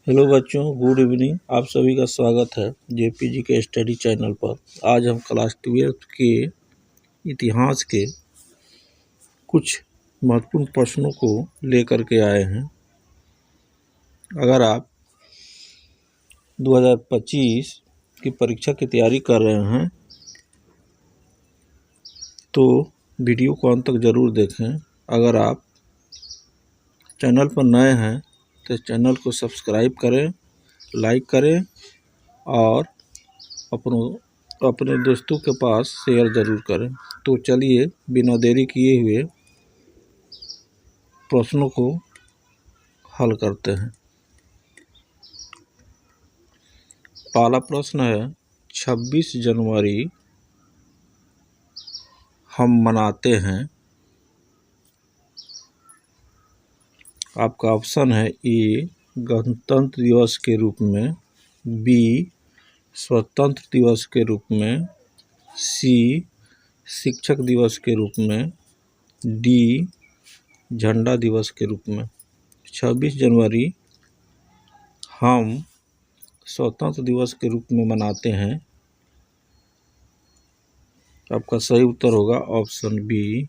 Hello बच्चों, good evening. आप सभी का स्वागत है जेपीजी के स्टडी चैनल पर। आज हम क्लास 12th के इतिहास के कुछ महत्वपूर्ण प्रश्नों को लेकर के आए हैं। अगर आप 2025 की परीक्षा की तैयारी कर रहे हैं तो वीडियो को अंत तक ज़रूर देखें। अगर आप चैनल पर नए हैं तो चैनल को सब्सक्राइब करें, लाइक करें और अपने दोस्तों के पास शेयर ज़रूर करें। तो चलिए बिना देरी किए हुए प्रश्नों को हल करते हैं। पहला प्रश्न है, 26 जनवरी हम मनाते हैं। आपका ऑप्शन है ए गणतंत्र दिवस के रूप में, बी स्वतंत्र दिवस के रूप में, सी शिक्षक दिवस के रूप में, डी झंडा दिवस के रूप में। 26 जनवरी हम स्वतंत्र दिवस के रूप में मनाते हैं। आपका सही उत्तर होगा ऑप्शन बी।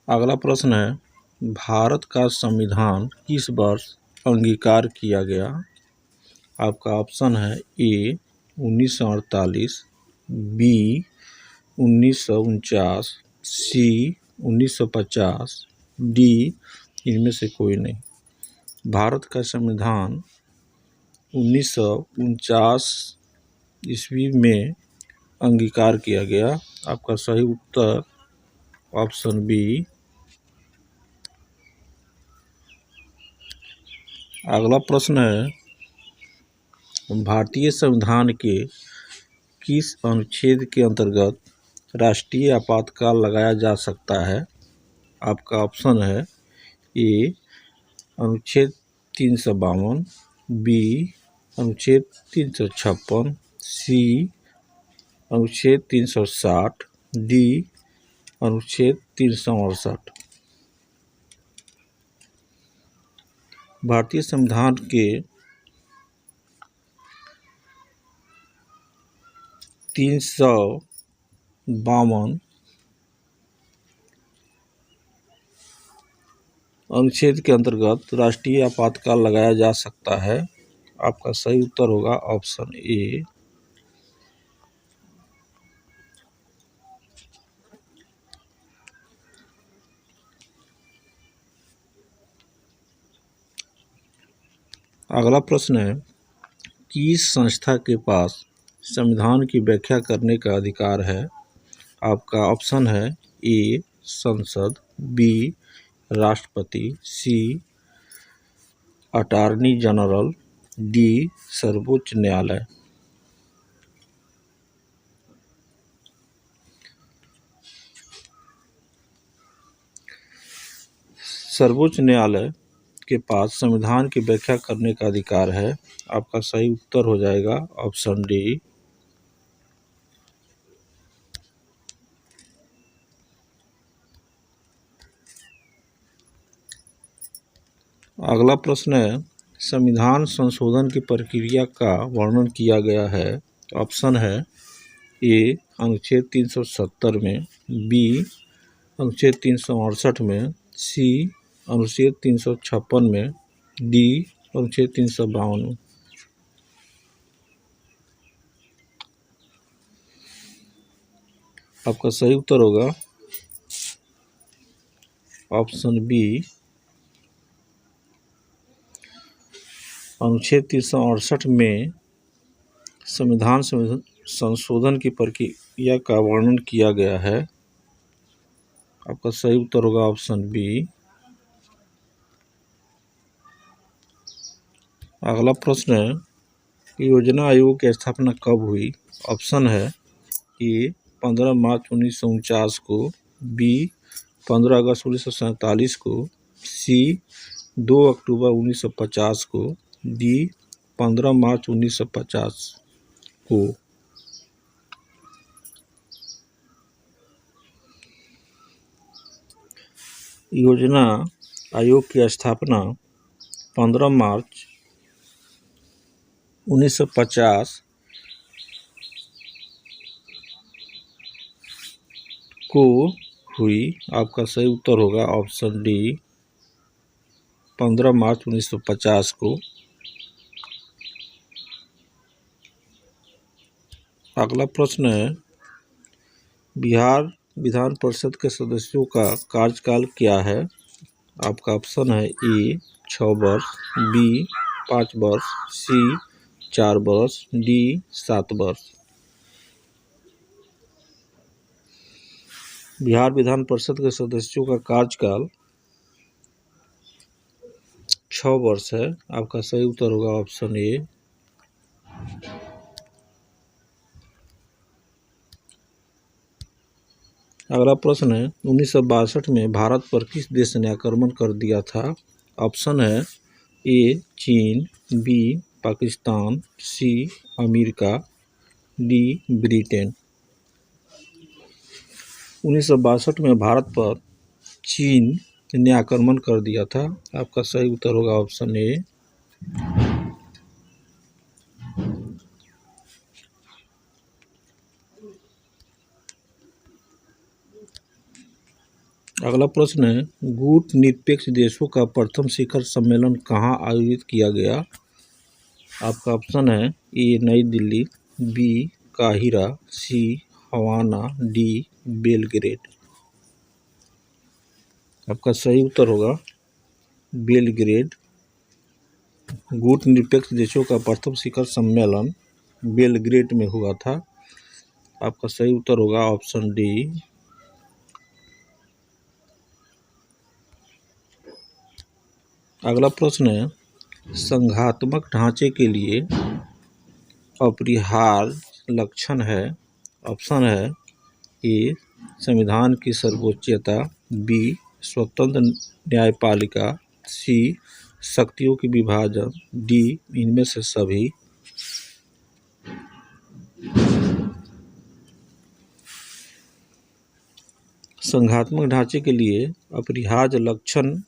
अगला प्रश्न है, भारत का संविधान किस वर्ष अंगीकार किया गया? आपका ऑप्शन है ए 1948, बी 1949, सी 1950, डी इनमें से कोई नहीं। भारत का संविधान 1949 ईस्वी में अंगीकार किया गया। आपका सही उत्तर ऑप्शन बी। अगला प्रश्न है, भारतीय संविधान के किस अनुच्छेद के अंतर्गत राष्ट्रीय आपातकाल लगाया जा सकता है? आपका ऑप्शन है ए अनुच्छेद 352, बी अनुच्छेद 356, सी अनुच्छेद 360, डी अनुच्छेद 368। भारतीय संविधान के 352 अनुच्छेद के अंतर्गत राष्ट्रीय आपातकाल लगाया जा सकता है। आपका सही उत्तर होगा ऑप्शन ए। अगला प्रश्न है, किस संस्था के पास संविधान की व्याख्या करने का अधिकार है? आपका ऑप्शन है ए संसद, बी राष्ट्रपति, सी अटॉर्नी जनरल, डी सर्वोच्च न्यायालय। सर्वोच्च न्यायालय के पास संविधान की व्याख्या करने का अधिकार है। आपका सही उत्तर हो जाएगा ऑप्शन डी। अगला प्रश्न है, संविधान संशोधन की प्रक्रिया का वर्णन किया गया है। ऑप्शन है ए अनुच्छेद 370 में, बी अनुच्छेद 368 में, सी अनुच्छेद 356 में, डी अनुच्छेद 352 में। आपका सही उत्तर होगा ऑप्शन बी। अनुच्छेद 368 में संविधान संशोधन की प्रक्रिया का वर्णन किया गया है। आपका सही उत्तर होगा ऑप्शन बी। अगला प्रश्न है, योजना आयोग की स्थापना कब हुई? ऑप्शन है ए 15 मार्च 1949 को, बी 15 अगस्त 1947 को, सी 2 अक्टूबर 1950 को, डी 15 मार्च 1950 को। योजना आयोग की स्थापना 15 मार्च 1950 को हुई। आपका सही उत्तर होगा ऑप्शन डी 15 मार्च 1950 को। अगला प्रश्न है, बिहार विधान परिषद के सदस्यों का कार्यकाल क्या है? आपका ऑप्शन है ए 6 वर्ष, बी 5 वर्ष, सी 4 वर्ष, डी 7 वर्ष। बिहार विधान परिषद के सदस्यों का कार्यकाल 6 वर्ष है। आपका सही उत्तर होगा ऑप्शन ए। अगला प्रश्न है, 1962 में भारत पर किस देश ने आक्रमण कर दिया था? ऑप्शन है ए चीन, B Pakistan, C America, D Britain. 1962 में भारत पर चीन ने आक्रमण कर दिया था। आपका सही उत्तर होगा ऑप्शन ए। अगला प्रश्न है, गुट निरपेक्ष देशों का प्रथम शिखर सम्मेलन कहाँ आयोजित किया गया? आपका ऑप्शन है ए नई दिल्ली, बी काहिरा, सी हवाना, डी बेलग्रेड। आपका सही उत्तर होगा बेलग्रेड। गुट निरपेक्ष देशों का प्रथम शिखर सम्मेलन बेलग्रेड में हुआ था। आपका सही उत्तर होगा ऑप्शन डी। अगला प्रश्न है, संघात्मक ढांचे के लिए अपरिहार्य लक्षण है। ऑप्शन है ए संविधान की सर्वोच्चता, बी स्वतंत्र न्यायपालिका, सी शक्तियों की विभाजन, डी इनमें से सभी। संघात्मक ढांचे के लिए अपरिहार्य लक्षण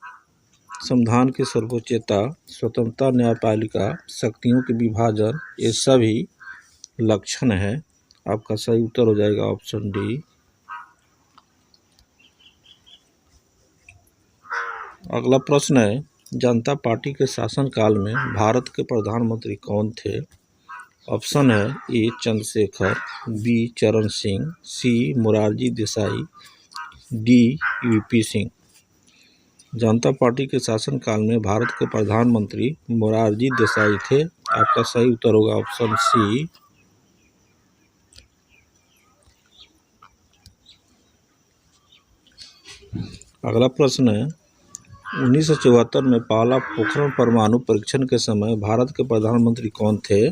संविधान की सर्वोच्चता, स्वतंत्रता, न्यायपालिका, शक्तियों के विभाजन, ये सभी लक्षण है। आपका सही उत्तर हो जाएगा ऑप्शन डी। अगला प्रश्न है, जनता पार्टी के शासनकाल में भारत के प्रधानमंत्री कौन थे? ऑप्शन है ए चंद्रशेखर, बी चरण सिंह, सी मोरारजी देसाई, डी वीपी सिंह। जनता पार्टी के शासनकाल में भारत के प्रधानमंत्री मोरारजी देसाई थे। आपका सही उत्तर होगा ऑप्शन सी। अगला प्रश्न है, 1974 में पहला पोखरण परमाणु परीक्षण के समय भारत के प्रधानमंत्री कौन थे?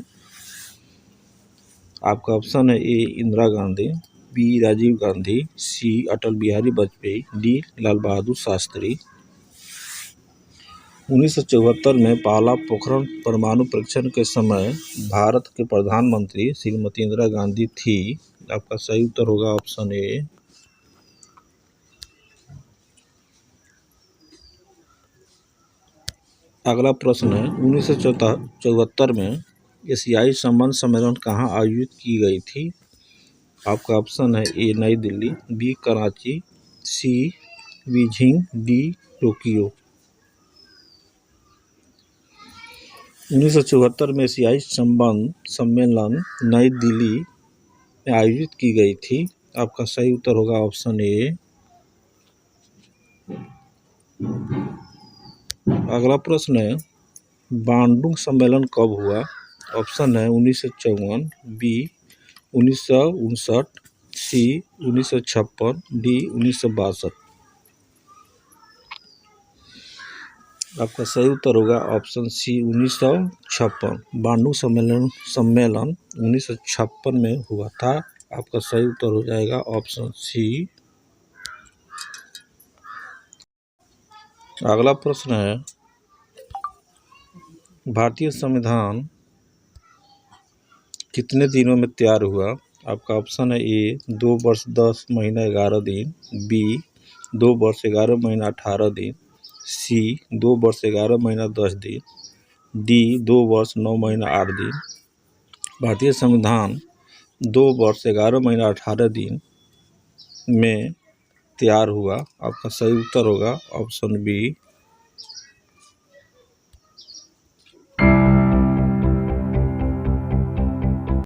आपका ऑप्शन है ए इंदिरा गांधी, बी राजीव गांधी, सी अटल बिहारी वाजपेयी, डी लाल बहादुर शास्त्री। 1974 में पहला पोखरण परमाणु परीक्षण के समय भारत के प्रधानमंत्री श्रीमती इंदिरा गांधी थी। आपका सही उत्तर होगा ऑप्शन ए। अगला प्रश्न है, 1974 में एशियाई संबंध सम्मेलन कहाँ आयोजित की गई थी? आपका ऑप्शन है ए नई दिल्ली, बी कराची, सी बीजिंग, डी टोक्यो। 1974 में एशियाई संबंध सम्मेलन नई दिल्ली में आयोजित की गई थी। आपका सही उत्तर होगा ऑप्शन ए। अगला प्रश्न है, बांडुंग सम्मेलन कब हुआ? ऑप्शन है 1954, बी 1959, सी 1956, डी 1962। आपका सही उत्तर होगा ऑप्शन सी 1956। बांडुंग सम्मेलन 1956 में हुआ था। आपका सही उत्तर हो जाएगा ऑप्शन सी। अगला प्रश्न है, भारतीय संविधान कितने दिनों में तैयार हुआ? आपका ऑप्शन है ए 2 वर्ष 10 महीना 11 दिन, बी 2 वर्ष 11 महीना 18 दिन, सी 2 वर्ष 11 महीना 10 दिन, डी 2 वर्ष 9 महीना 8 दिन। भारतीय संविधान 2 वर्ष 11 महीना 18 दिन में तैयार हुआ। आपका सही उत्तर होगा ऑप्शन बी